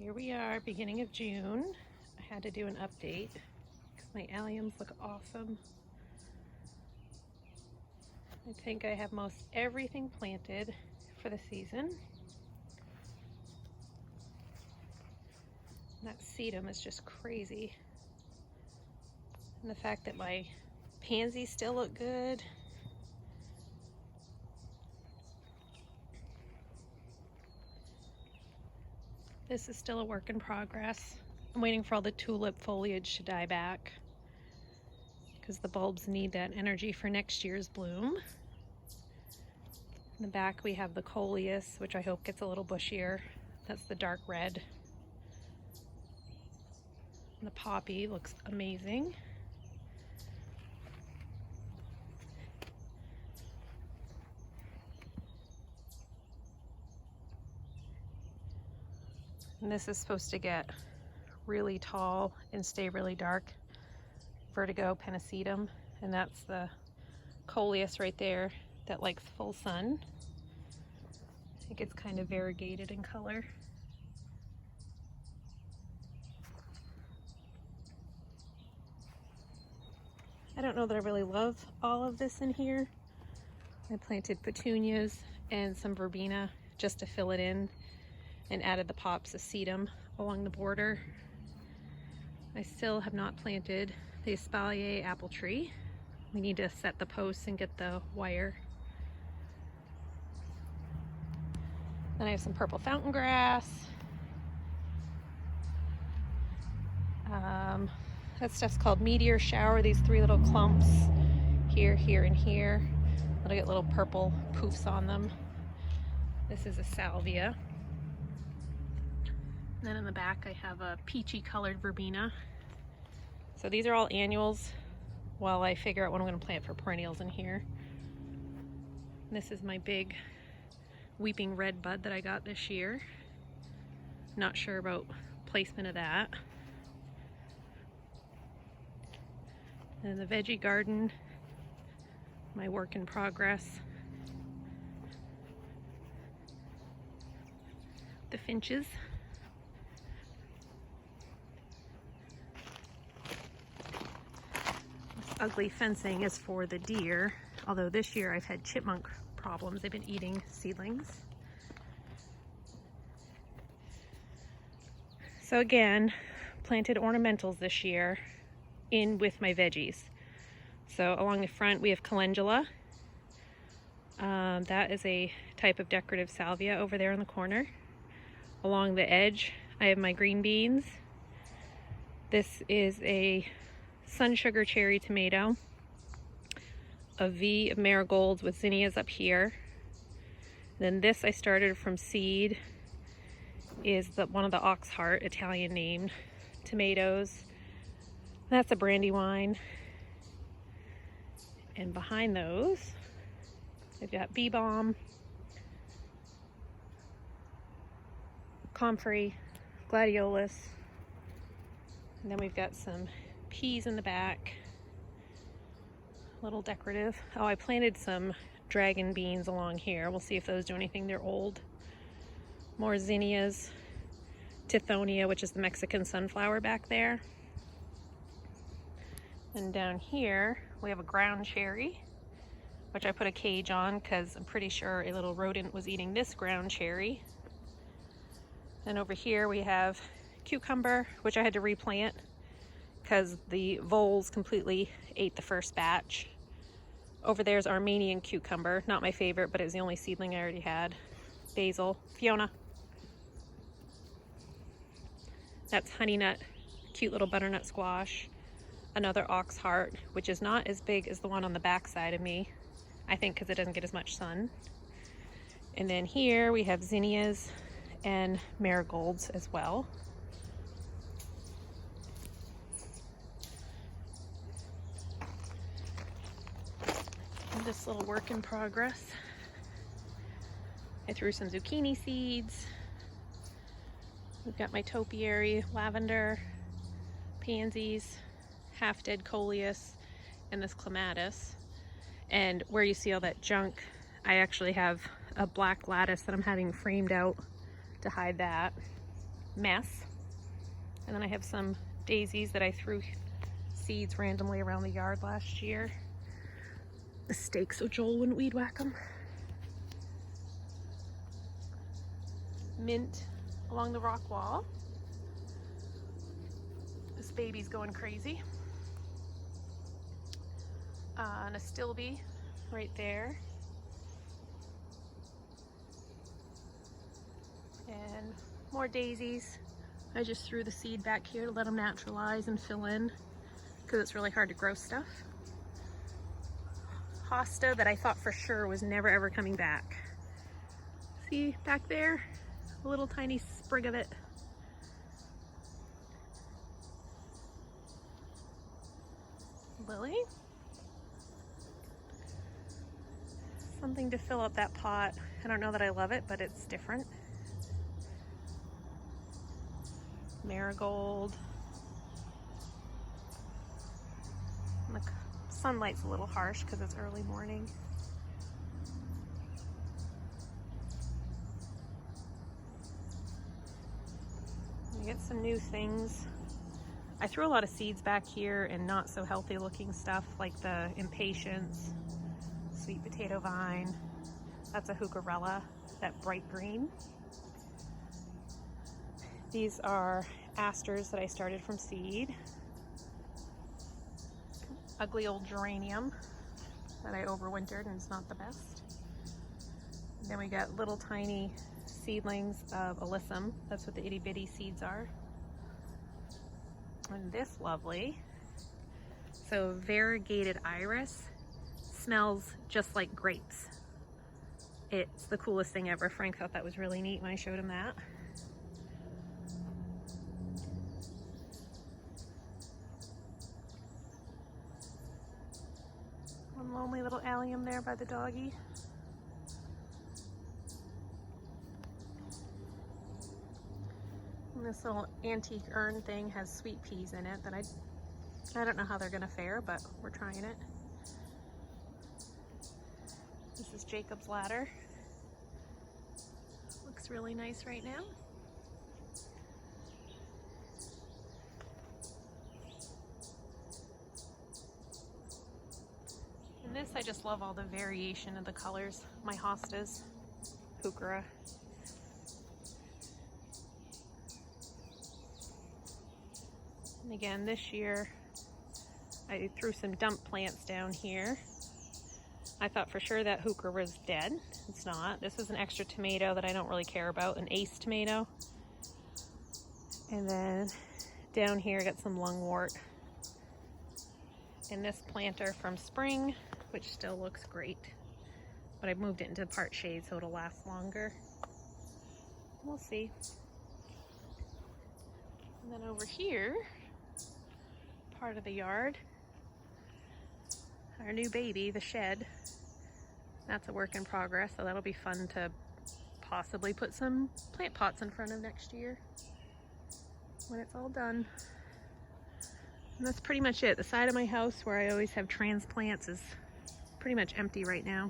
Here we are, beginning of June. I had to do an update because my alliums look awesome. I think I have most everything planted for the season. And that sedum is just crazy. And the fact that my pansies still look good. This is still a work in progress. I'm waiting for all the tulip foliage to die back because the bulbs need that energy for next year's bloom. In the back we have the coleus, which I hope gets a little bushier. That's the dark red. And the poppy looks amazing. And this is supposed to get really tall and stay really dark. Vertigo pennisetum, and that's the coleus right there that likes full sun. It gets kind of variegated in color. I don't know that I really love all of this in here. I planted petunias and some verbena just to fill it in, and added the pops of sedum along the border. I still have not planted the espalier apple tree. We need to set the posts and get the wire. Then I have some purple fountain grass. That stuff's called meteor shower. These three little clumps here, here, and here. They'll get little purple poofs on them. This is a salvia. And then in the back I have a peachy colored verbena. So these are all annuals while I figure out what I'm going to plant for perennials in here. And this is my big weeping red bud that I got this year. Not sure about placement of that. And the veggie garden, my work in progress. The finches. This ugly fencing is for the deer, although this year I've had chipmunk problems. They've been eating seedlings. So again, planted ornamentals this year in with my veggies. So along the front we have calendula. That is a type of decorative salvia over there in the corner. Along the edge I have my green beans. This is a sun sugar cherry tomato. A V of marigolds with zinnias up here. Then this I started from seed is one of the Oxheart Italian named tomatoes. That's a brandywine. And behind those I've got bee balm, comfrey, gladiolus, and then we've got some peas in the back. Little decorative. Oh, I planted some dragon beans along here. We'll see if those do anything. They're old. More zinnias, tithonia, which is the Mexican sunflower back there. And down here we have a ground cherry, which I put a cage on because I'm pretty sure a little rodent was eating this ground cherry. And over here we have cucumber, which I had to replant because the voles completely ate the first batch. Over there's Armenian cucumber, not my favorite, but it was the only seedling I already had. Basil, Fiona. That's honey nut, cute little butternut squash. Another Oxheart, which is not as big as the one on the back side of me, I think because it doesn't get as much sun. And then here we have zinnias and marigolds as well. And this little work in progress. I threw some zucchini seeds. We've got my topiary, lavender, pansies, half-dead coleus, and this clematis. And where you see all that junk, I actually have a black lattice that I'm having framed out to hide that. mess. And then I have some daisies that I threw seeds randomly around the yard last year. Mistake, so Joel wouldn't weed whack them. Mint along the rock wall. This baby's going crazy. And a stilby right there. And more daisies. I just threw the seed back here to let them naturalize and fill in because it's really hard to grow stuff. Hosta that I thought for sure was never ever coming back. See back there? A little tiny sprig of it. Lily. Something to fill up that pot. I don't know that I love it, but it's different. Marigold. And the sunlight's a little harsh because it's early morning. You get some new things. I threw a lot of seeds back here and not so healthy looking stuff like the impatiens, sweet potato vine. That's a heucherella, that bright green. These are asters that I started from seed. Ugly old geranium that I overwintered and it's not the best. And then we got little tiny seedlings of alyssum. That's what the itty bitty seeds are. And this lovely, so variegated iris, smells just like grapes. It's the coolest thing ever. Frank thought that was really neat when I showed him that. One lonely little allium there by the doggy. And this little antique urn thing has sweet peas in it that I don't know how they're gonna fare, but we're trying it. This is Jacob's ladder. Looks really nice right now. And this, I just love all the variation of the colors. My hostas, heuchera. And again, this year, I threw some dump plants down here. I thought for sure that heuchera was dead. It's not. This is an extra tomato that I don't really care about, an ace tomato. And then down here, I got some lungwort. And this planter from spring, which still looks great. But I moved it into part shade so it'll last longer. We'll see. And then over here, part of the yard, our new baby, the shed. That's a work in progress, so that'll be fun to possibly put some plant pots in front of next year when it's all done. And that's pretty much it. The side of my house where I always have transplants is pretty much empty right now.